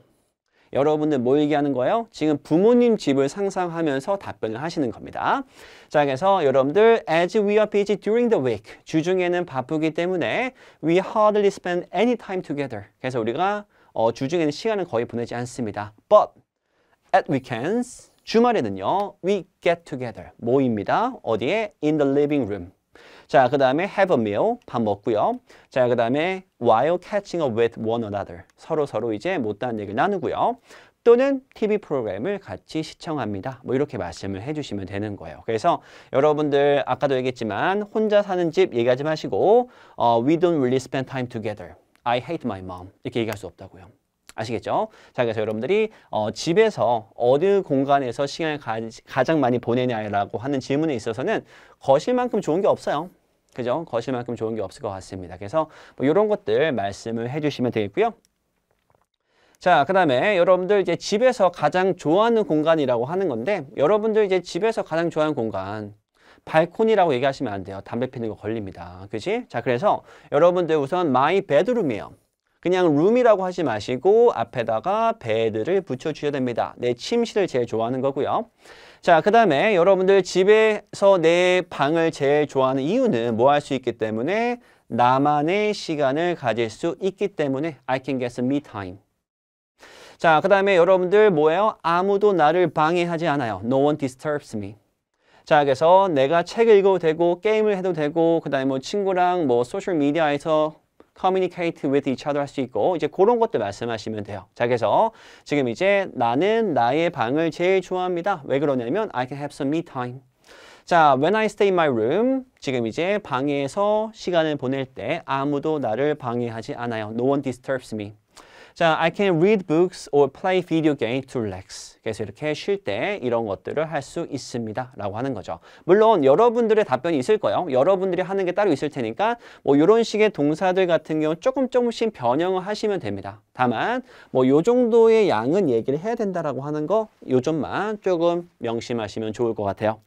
여러분들 뭐 얘기하는 거예요? 지금 부모님 집을 상상하면서 답변을 하시는 겁니다. 자, 그래서 여러분들 as we are busy during the week 주중에는 바쁘기 때문에 we hardly spend any time together. 그래서 우리가 주중에는 시간을 거의 보내지 않습니다. But at weekends, 주말에는요, we get together, 모입니다. 어디에? In the living room. 자, 그 다음에 have a meal, 밥 먹고요. 자, 그 다음에 while catching up with one another, 서로 이제 못다한 얘기를 나누고요. 또는 TV 프로그램을 같이 시청합니다. 뭐 이렇게 말씀을 해주시면 되는 거예요. 그래서 여러분들 아까도 얘기했지만 혼자 사는 집 얘기하지 마시고 we don't really spend time together. I hate my mom. 이렇게 얘기할 수 없다고요. 아시겠죠? 자, 그래서 여러분들이 집에서 어느 공간에서 시간을 가장 많이 보내냐라고 하는 질문에 있어서는 거실만큼 좋은 게 없어요. 그죠? 거실만큼 좋은 게 없을 것 같습니다. 그래서 뭐 이런 것들 말씀을 해주시면 되겠고요. 자, 그 다음에 여러분들 이제 집에서 가장 좋아하는 공간이라고 하는 건데 여러분들 이제 집에서 가장 좋아하는 공간 발코니라고 얘기하시면 안 돼요. 담배 피는 거 걸립니다. 그치? 자, 그래서 여러분들 우선 my bedroom이에요. 그냥 룸이라고 하지 마시고 앞에다가 bed를 붙여주셔야 됩니다. 내 침실을 제일 좋아하는 거고요. 자, 그 다음에 여러분들 집에서 내 방을 제일 좋아하는 이유는 뭐 할 수 있기 때문에 나만의 시간을 가질 수 있기 때문에 I can get some me time. 자, 그 다음에 여러분들 뭐예요? 아무도 나를 방해하지 않아요. No one disturbs me. 자, 그래서 내가 책을 읽어도 되고 게임을 해도 되고 그 다음에 뭐 친구랑 뭐 소셜 미디어에서 communicate with each other 할 수 있고 이제 그런 것들 말씀하시면 돼요. 자, 그래서 지금 이제 나는 나의 방을 제일 좋아합니다. 왜 그러냐면 I can have some me time. 자, when I stay in my room 지금 이제 방에서 시간을 보낼 때 아무도 나를 방해하지 않아요. No one disturbs me. 자, I can read books or play video games to relax. 그래서 이렇게 쉴 때 이런 것들을 할 수 있습니다. 라고 하는 거죠. 물론 여러분들의 답변이 있을 거예요. 여러분들이 하는 게 따로 있을 테니까 뭐 이런 식의 동사들 같은 경우 조금씩 변형을 하시면 됩니다. 다만 뭐 요 정도의 양은 얘기를 해야 된다라고 하는 거 요 점만 조금 명심하시면 좋을 것 같아요.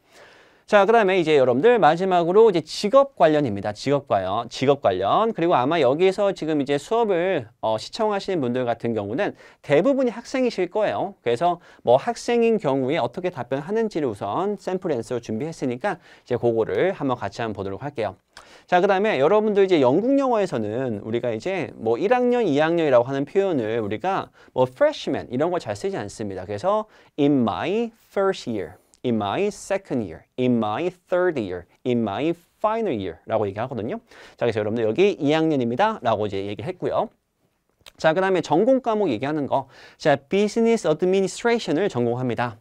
자, 그 다음에 이제 여러분들 마지막으로 이제 직업 관련입니다. 직업 관련. 그리고 아마 여기서 지금 이제 수업을 시청하시는 분들 같은 경우는 대부분이 학생이실 거예요. 그래서 뭐 학생인 경우에 어떻게 답변하는지를 우선 샘플 앤서로 준비했으니까 이제 그거를 한번 같이 한번 보도록 할게요. 자, 그 다음에 여러분들 이제 영국 영어에서는 우리가 이제 뭐 1학년, 2학년이라고 하는 표현을 우리가 뭐 freshman 이런 걸 잘 쓰지 않습니다. 그래서 in my first year. In my second year, in my third year, in my final year 라고 얘기하거든요. 자, 그래서 여러분들 여기 2학년입니다 라고 이제 얘기를 했고요. 자, 그 다음에 전공 과목 얘기하는 거. 자, Business Administration을 전공합니다.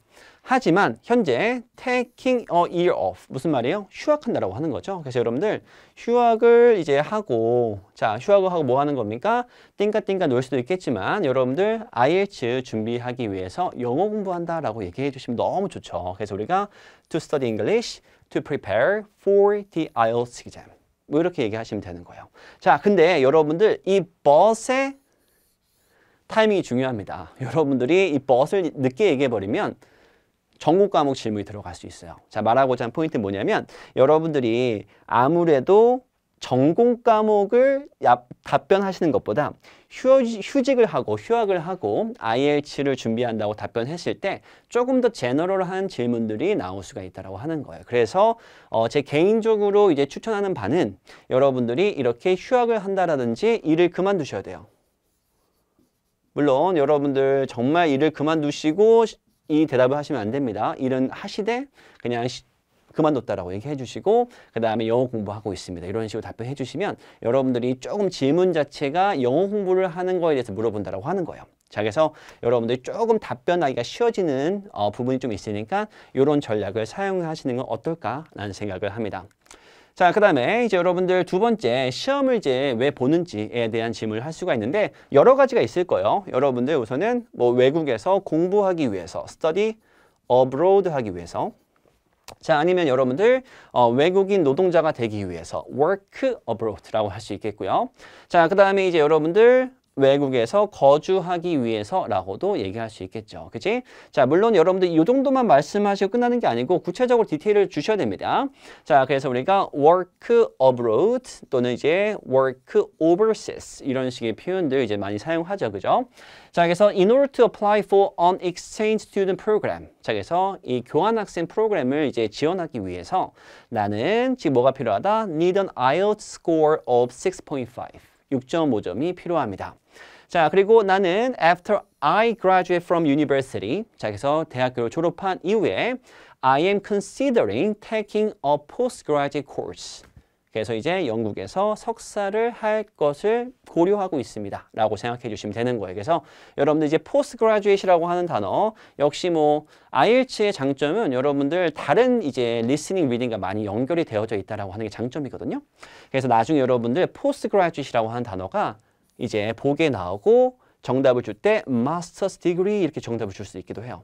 하지만 현재 taking a year off 무슨 말이에요? 휴학한다라고 하는 거죠. 그래서 여러분들 휴학을 이제 하고 자 휴학을 하고 뭐 하는 겁니까? 띵까띵까 놀 수도 있겠지만 여러분들 IELTS 준비하기 위해서 영어 공부한다라고 얘기해 주시면 너무 좋죠. 그래서 우리가 to study English to prepare for the IELTS exam 뭐 이렇게 얘기하시면 되는 거예요. 자, 근데 여러분들 이 bus의 타이밍이 중요합니다. 여러분들이 이 bus를 늦게 얘기해버리면 전공 과목 질문이 들어갈 수 있어요. 자, 말하고자 하는 포인트는 뭐냐면 여러분들이 아무래도 전공 과목을 답변하시는 것보다 휴직을 하고 휴학을 하고 IELTS를 준비한다고 답변했을 때 조금 더 제너럴한 질문들이 나올 수가 있다고 하는 거예요. 그래서 제 개인적으로 이제 추천하는 바는 여러분들이 이렇게 휴학을 한다라든지 일을 그만두셔야 돼요. 물론 여러분들 정말 일을 그만두시고 이 대답을 하시면 안 됩니다. 일은 하시되 그냥 그만뒀다라고 얘기해 주시고 그 다음에 영어 공부하고 있습니다. 이런 식으로 답변해 주시면 여러분들이 조금 질문 자체가 영어 공부를 하는 거에 대해서 물어본다라고 하는 거예요. 자, 그래서 여러분들이 조금 답변하기가 쉬워지는 부분이 좀 있으니까 이런 전략을 사용하시는 건 어떨까라는 생각을 합니다. 자, 그 다음에 이제 여러분들 두 번째 시험을 이제 왜 보는지에 대한 질문을 할 수가 있는데 여러 가지가 있을 거예요. 여러분들 우선은 뭐 외국에서 공부하기 위해서, study abroad 하기 위해서. 자, 아니면 여러분들 외국인 노동자가 되기 위해서 work abroad라고 할 수 있겠고요. 자, 그 다음에 이제 여러분들 외국에서 거주하기 위해서라고도 얘기할 수 있겠죠. 그치? 자, 물론 여러분들 이 정도만 말씀하시고 끝나는 게 아니고 구체적으로 디테일을 주셔야 됩니다. 자, 그래서 우리가 work abroad 또는 이제 work overseas 이런 식의 표현들 이제 많이 사용하죠. 그죠? 자, 그래서 in order to apply for an exchange student program. 자, 그래서 이 교환학생 프로그램을 이제 지원하기 위해서 나는 지금 뭐가 필요하다? Need an IELTS score of 6.5. 6.5점이 필요합니다. 자, 그리고 나는 after I graduate from university. 자, 그래서 대학교를 졸업한 이후에 I am considering taking a postgraduate course. 그래서 이제 영국에서 석사를 할 것을 고려하고 있습니다. 라고 생각해 주시면 되는 거예요. 그래서 여러분들 이제 postgraduate이라고 하는 단어 역시 뭐 IELTS의 장점은 여러분들 다른 이제 listening, reading과 많이 연결이 되어져 있다라고 하는 게 장점이거든요. 그래서 나중에 여러분들 postgraduate이라고 하는 단어가 이제 보기에 나오고 정답을 줄 때 master's degree 이렇게 정답을 줄 수 있기도 해요.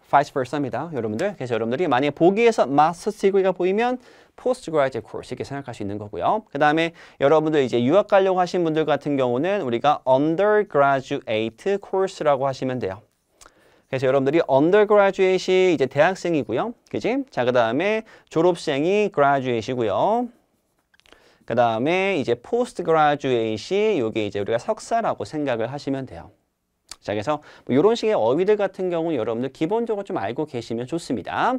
vice versa입니다, 여러분들. 그래서 여러분들이 만약에 보기에서 master's degree가 보이면 postgraduate course 이렇게 생각할 수 있는 거고요. 그 다음에 여러분들 이제 유학 가려고 하신 분들 같은 경우는 우리가 undergraduate course라고 하시면 돼요. 그래서 여러분들이 undergraduate이 이제 대학생이고요. 그지? 자, 그 다음에 졸업생이 graduate이고요. 그 다음에 이제 postgraduate이 요게 이제 우리가 석사라고 생각을 하시면 돼요. 자, 그래서 뭐 이런 식의 어휘들 같은 경우는 여러분들 기본적으로 좀 알고 계시면 좋습니다.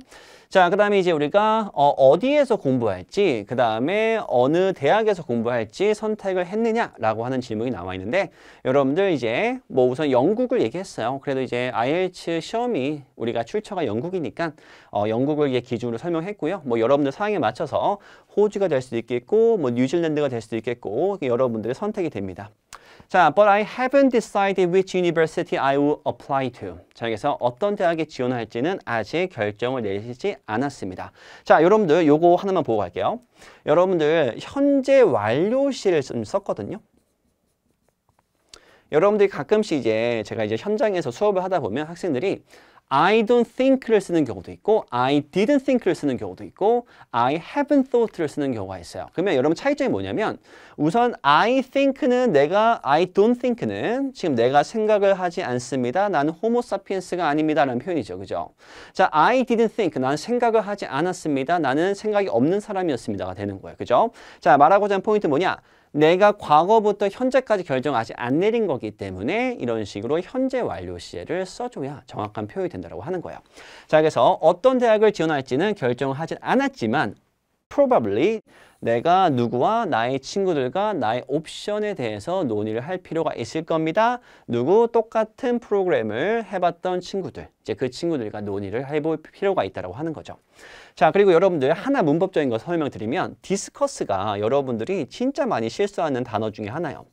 자, 그 다음에 이제 우리가 어디에서 공부할지, 그 다음에 어느 대학에서 공부할지 선택을 했느냐라고 하는 질문이 나와 있는데 여러분들 이제 뭐 우선 영국을 얘기했어요. 그래도 이제 IELTS 시험이 우리가 출처가 영국이니까 영국을 이제 기준으로 설명했고요. 뭐 여러분들 상황에 맞춰서 호주가 될 수도 있겠고 뭐 뉴질랜드가 될 수도 있겠고 여러분들의 선택이 됩니다. 자, but I haven't decided which university I will apply to. 자, 그래서 어떤 대학에 지원할지는 아직 결정을 내리지 않았습니다. 자, 여러분들 요거 하나만 보고 갈게요. 여러분들 현재 완료시를 좀 썼거든요. 여러분들이 가끔씩 이제 제가 이제 현장에서 수업을 하다 보면 학생들이 I don't think를 쓰는 경우도 있고 I didn't think를 쓰는 경우도 있고 I haven't thought를 쓰는 경우가 있어요. 그러면 여러분 차이점이 뭐냐면 우선 I think는 I don't think는 지금 내가 생각을 하지 않습니다. 나는 호모 사피엔스가 아닙니다. 라는 표현이죠. 그죠? 자, I didn't think. 나는 생각을 하지 않았습니다. 나는 생각이 없는 사람이었습니다가 되는 거예요. 그죠? 자, 말하고자 하는 포인트 뭐냐? 내가 과거부터 현재까지 결정 아직 안 내린 거기 때문에 이런 식으로 현재 완료 시제를 써줘야 정확한 표현이 된다고 하는 거예요. 자, 그래서 어떤 대학을 지원할지는 결정을 하진 않았지만 probably 내가 누구와 나의 친구들과 나의 옵션에 대해서 논의를 할 필요가 있을 겁니다. 누구 똑같은 프로그램을 해봤던 친구들, 이제 그 친구들과 논의를 해볼 필요가 있다고 하는 거죠. 자, 그리고 여러분들 하나 문법적인 거 설명드리면 디스커스가 여러분들이 진짜 많이 실수하는 단어 중에 하나예요.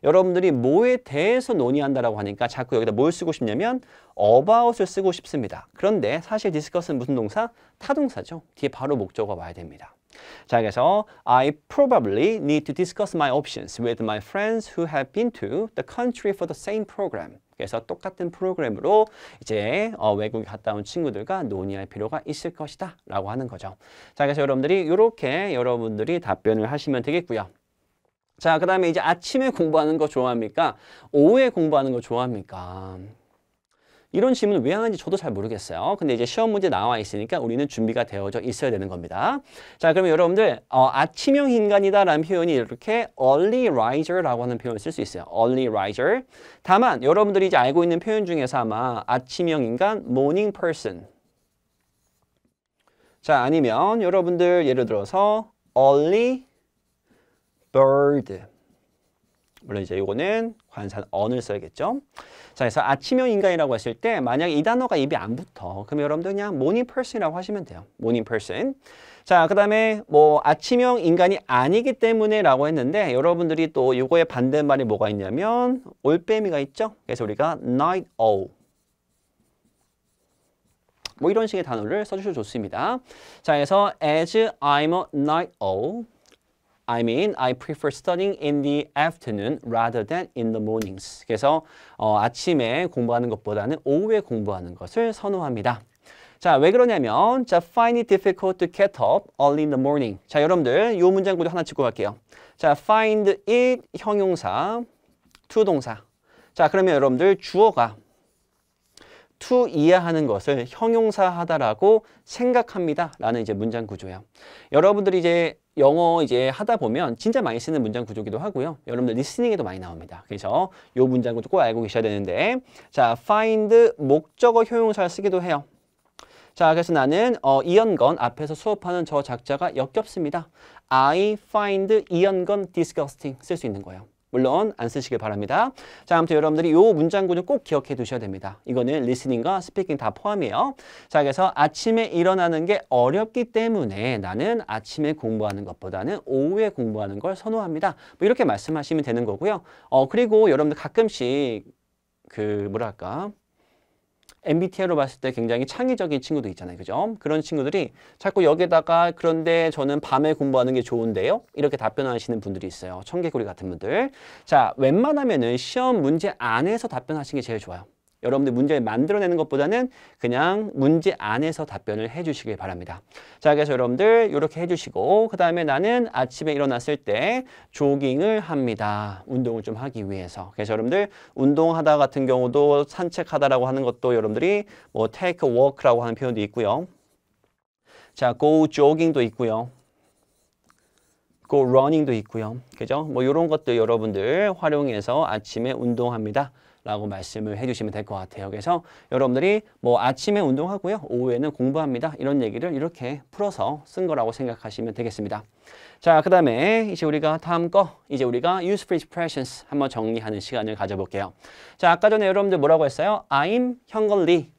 여러분들이 뭐에 대해서 논의한다라고 하니까 자꾸 여기다 뭘 쓰고 싶냐면 about을 쓰고 싶습니다. 그런데 사실 디스커스는 무슨 동사? 타동사죠. 뒤에 바로 목적어가 와야 됩니다. 자, 그래서 I probably need to discuss my options with my friends who have been to the country for the same program. 그래서 똑같은 프로그램으로 이제 외국에 갔다 온 친구들과 논의할 필요가 있을 것이다 라고 하는 거죠. 자, 그래서 여러분들이 이렇게 여러분들이 답변을 하시면 되겠고요. 자, 그 다음에 이제 아침에 공부하는 거 좋아합니까? 오후에 공부하는 거 좋아합니까? 이런 질문을 왜 하는지 저도 잘 모르겠어요. 근데 이제 시험 문제 나와 있으니까 우리는 준비가 되어져 있어야 되는 겁니다. 자, 그러면 여러분들 아침형 인간이다라는 표현이 이렇게 early riser라고 하는 표현을 쓸 수 있어요. early riser. 다만 여러분들이 이제 알고 있는 표현 중에서 아마 아침형 인간, morning person. 자, 아니면 여러분들 예를 들어서 early bird. 물론 이제 이거는 관사 on을 써야겠죠. 자, 그래서 아침형 인간이라고 했을 때 만약에 이 단어가 입에 안 붙어. 그럼 여러분들 그냥 morning person이라고 하시면 돼요. morning person. 자, 그 다음에 뭐 아침형 인간이 아니기 때문에 라고 했는데 여러분들이 또 이거의 반대말이 뭐가 있냐면 올빼미가 있죠. 그래서 우리가 night owl. 뭐 이런 식의 단어를 써주셔도 좋습니다. 자, 그래서 as I'm a night owl, I mean, I prefer studying in the afternoon rather than in the mornings. 그래서 아침에 공부하는 것보다는 오후에 공부하는 것을 선호합니다. 자, 왜 그러냐면 자, find it difficult to get up early in the morning. 자, 여러분들 이 문장 구조 하나 짚고 갈게요. 자, find it 형용사, to 동사. 자, 그러면 여러분들 주어가 to 이해하는 것을 형용사하다라고 생각합니다. 라는 이제 문장 구조예요. 여러분들이 이제 영어 이제 하다 보면 진짜 많이 쓰는 문장 구조기도 하고요. 여러분들 리스닝에도 많이 나옵니다. 그래서 이 문장 구조 꼭 알고 계셔야 되는데 자, find 목적어 효용사를 쓰기도 해요. 자, 그래서 나는 이연건 앞에서 수업하는 저 작자가 역겹습니다. I find 이연건 disgusting 쓸 수 있는 거예요. 물론 안 쓰시길 바랍니다. 자, 아무튼 여러분들이 이 문장 구조 꼭 기억해 두셔야 됩니다. 이거는 리스닝과 스피킹 다 포함이에요. 자, 그래서 아침에 일어나는 게 어렵기 때문에 나는 아침에 공부하는 것보다는 오후에 공부하는 걸 선호합니다. 뭐 이렇게 말씀하시면 되는 거고요. 그리고 여러분들 가끔씩 뭐랄까 MBTI로 봤을 때 굉장히 창의적인 친구도 있잖아요. 그죠? 그런 친구들이 자꾸 여기다가 그런데 저는 밤에 공부하는 게 좋은데요? 이렇게 답변하시는 분들이 있어요. 청개구리 같은 분들. 자, 웬만하면은 시험 문제 안에서 답변하시는 게 제일 좋아요. 여러분들 문제를 만들어내는 것보다는 그냥 문제 안에서 답변을 해주시길 바랍니다. 자, 그래서 여러분들 이렇게 해주시고 그 다음에 나는 아침에 일어났을 때 조깅을 합니다. 운동을 좀 하기 위해서. 그래서 여러분들 운동하다 같은 경우도 산책하다라고 하는 것도 여러분들이 뭐 take a walk라고 하는 표현도 있고요. 자, go jogging도 있고요. go running도 있고요. 그죠? 뭐 이런 것들 여러분들 활용해서 아침에 운동합니다. 라고 말씀을 해주시면 될 것 같아요. 그래서 여러분들이 뭐 아침에 운동하고요. 오후에는 공부합니다. 이런 얘기를 이렇게 풀어서 쓴 거라고 생각하시면 되겠습니다. 자, 그 다음에 이제 우리가 다음 거 이제 우리가 useful expressions 한번 정리하는 시간을 가져볼게요. 자, 아까 전에 여러분들 뭐라고 했어요? I'm 현건리.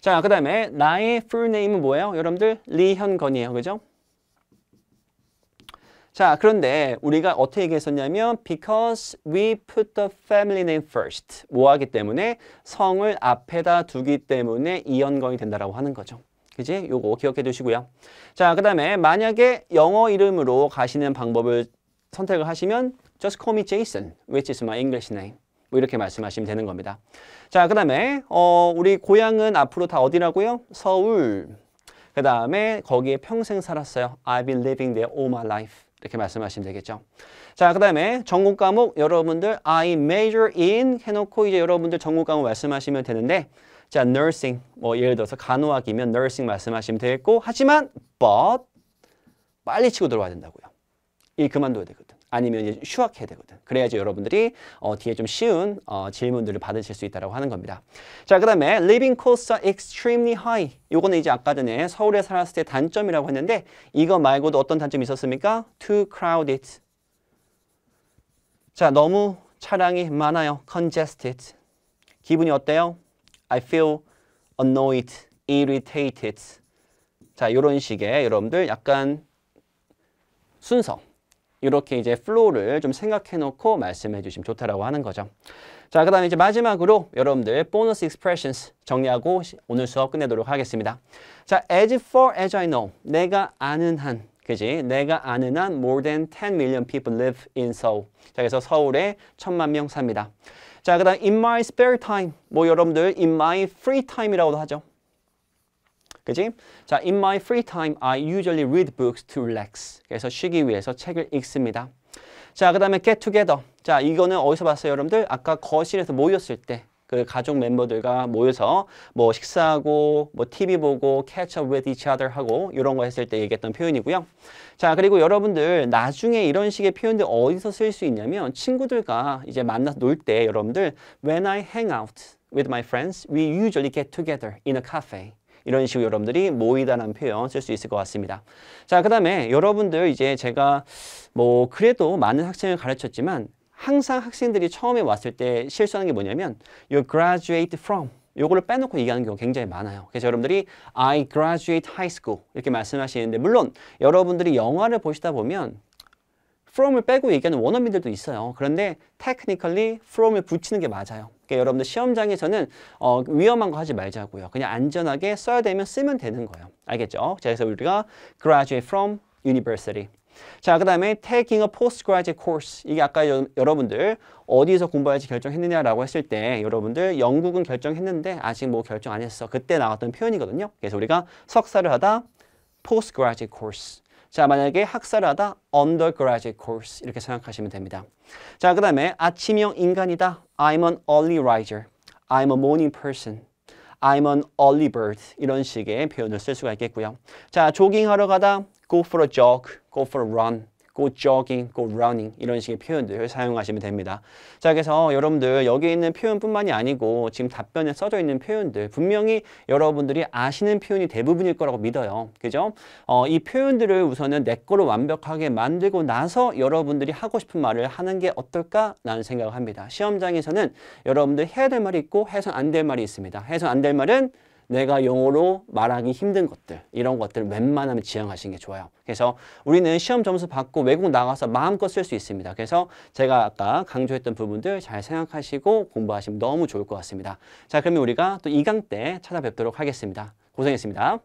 자, 그 다음에 나의 full name은 뭐예요? 여러분들 리현건이에요. 그죠? 자, 그런데 우리가 어떻게 얘기했었냐면 because we put the family name first. 뭐 하기 때문에 성을 앞에다 두기 때문에 이연건이 된다라고 하는 거죠. 그지? 요거 기억해 두시고요. 자, 그 다음에 만약에 영어 이름으로 가시는 방법을 선택을 하시면 just call me Jason, which is my English name. 뭐 이렇게 말씀하시면 되는 겁니다. 자, 그 다음에 우리 고향은 앞으로 다 어디라고요? 서울. 그 다음에 거기에 평생 살았어요. I've been living there all my life. 이렇게 말씀하시면 되겠죠. 자, 그 다음에 전공 과목 여러분들 I major in 해놓고 이제 여러분들 전공 과목 말씀하시면 되는데 자, nursing 뭐 예를 들어서 간호학이면 nursing 말씀하시면 되겠고 하지만 but 빨리 치고 들어와야 된다고요. 일 그만둬야 되거든. 아니면 이제 휴학해야 되거든. 그래야지 여러분들이 뒤에 좀 쉬운 질문들을 받으실 수 있다고 하는 겁니다. 자, 그 다음에 living costs are extremely high. 요거는 이제 아까 전에 서울에 살았을 때 단점이라고 했는데 이거 말고도 어떤 단점이 있었습니까? Too crowded. 자, 너무 차량이 많아요. Congested. 기분이 어때요? I feel annoyed, irritated. 자, 이런 식의 여러분들 약간 순서. 이렇게 이제 플로우를 좀 생각해 놓고 말씀해 주시면 좋다라고 하는 거죠. 자, 그 다음에 이제 마지막으로 여러분들 보너스 expressions 정리하고 오늘 수업 끝내도록 하겠습니다. 자, as far as I know, 내가 아는 한, 그지? 내가 아는 한 more than 10 million people live in Seoul. 자, 그래서 서울에 1000만 명 삽니다. 자, 그 다음 in my spare time, 뭐 여러분들 in my free time이라고도 하죠. 그지? 자, in my free time, I usually read books to relax. 그래서 쉬기 위해서 책을 읽습니다. 자, 그 다음에 get together. 자, 이거는 어디서 봤어요, 여러분들? 아까 거실에서 모였을 때 그 가족 멤버들과 모여서 뭐 식사하고 뭐 TV 보고 catch up with each other 하고 이런 거 했을 때 얘기했던 표현이고요. 자, 그리고 여러분들 나중에 이런 식의 표현들 어디서 쓸 수 있냐면 친구들과 이제 만나서 놀 때 여러분들 when I hang out with my friends, we usually get together in a cafe. 이런 식으로 여러분들이 모이다라는 표현 쓸 수 있을 것 같습니다. 자, 그 다음에 여러분들 이제 제가 뭐 그래도 많은 학생을 가르쳤지만 항상 학생들이 처음에 왔을 때 실수하는 게 뭐냐면 you graduate from 요거를 빼놓고 얘기하는 경우가 굉장히 많아요. 그래서 여러분들이 I graduate high school 이렇게 말씀하시는데 물론 여러분들이 영화를 보시다 보면 from을 빼고 얘기하는 원어민들도 있어요. 그런데 technically from을 붙이는 게 맞아요. 그러니까 여러분들 시험장에서는 위험한 거 하지 말자고요. 그냥 안전하게 써야 되면 쓰면 되는 거예요. 알겠죠? 자, 그래서 우리가 graduate from university. 자, 그 다음에 taking a postgraduate course. 이게 아까 여러분들 어디서 공부할지 결정했느냐라고 했을 때 여러분들 영국은 결정했는데 아직 뭐 결정 안 했어. 그때 나왔던 표현이거든요. 그래서 우리가 석사를 하다 postgraduate course. 자, 만약에 학사를 하다 undergraduate course 이렇게 생각하시면 됩니다. 자, 그 다음에 아침형 인간이다. I'm an early riser. I'm a morning person. I'm an early bird. 이런 식의 표현을 쓸 수가 있겠고요. 자, 조깅하러 가다 go for a jog, go for a run, go jogging, go running 이런 식의 표현들 사용하시면 됩니다. 자, 그래서 여러분들 여기 있는 표현뿐만이 아니고 지금 답변에 써져 있는 표현들 분명히 여러분들이 아시는 표현이 대부분일 거라고 믿어요. 그죠? 이 표현들을 우선은 내 거로 완벽하게 만들고 나서 여러분들이 하고 싶은 말을 하는 게 어떨까라는 생각을 합니다. 시험장에서는 여러분들 해야 될 말이 있고 해서는 안 될 말이 있습니다. 해서 안 될 말은 내가 영어로 말하기 힘든 것들, 이런 것들을 웬만하면 지향하시는 게 좋아요. 그래서 우리는 시험 점수 받고 외국 나가서 마음껏 쓸 수 있습니다. 그래서 제가 아까 강조했던 부분들 잘 생각하시고 공부하시면 너무 좋을 것 같습니다. 자, 그러면 우리가 또 2강 때 찾아뵙도록 하겠습니다. 고생했습니다.